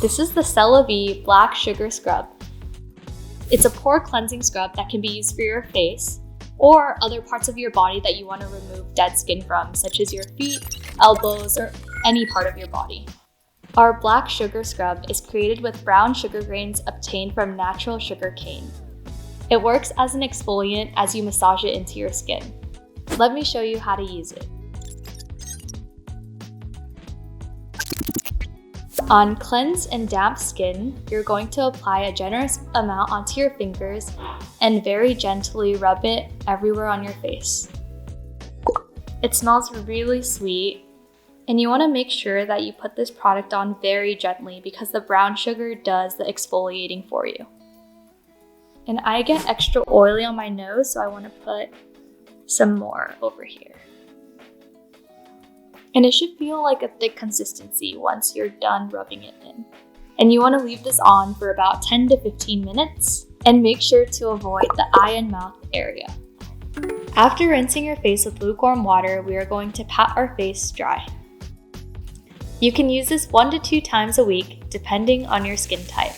This is the Celavi Black Sugar Scrub. It's a pore cleansing scrub that can be used for your face or other parts of your body that you want to remove dead skin from, such as your feet, elbows, or any part of your body. Our black sugar scrub is created with brown sugar grains obtained from natural sugar cane. It works as an exfoliant as you massage it into your skin. Let me show you how to use it. On cleansed and damp skin, you're going to apply a generous amount onto your fingers and very gently rub it everywhere on your face. It smells really sweet, and you want to make sure that you put this product on very gently because the brown sugar does the exfoliating for you. And I get extra oily on my nose, so I want to put some more over here. And it should feel like a thick consistency once you're done rubbing it in. And you want to leave this on for about 10 to 15 minutes and make sure to avoid the eye and mouth area. After rinsing your face with lukewarm water, we are going to pat our face dry. You can use this 1 to 2 times a week depending on your skin type.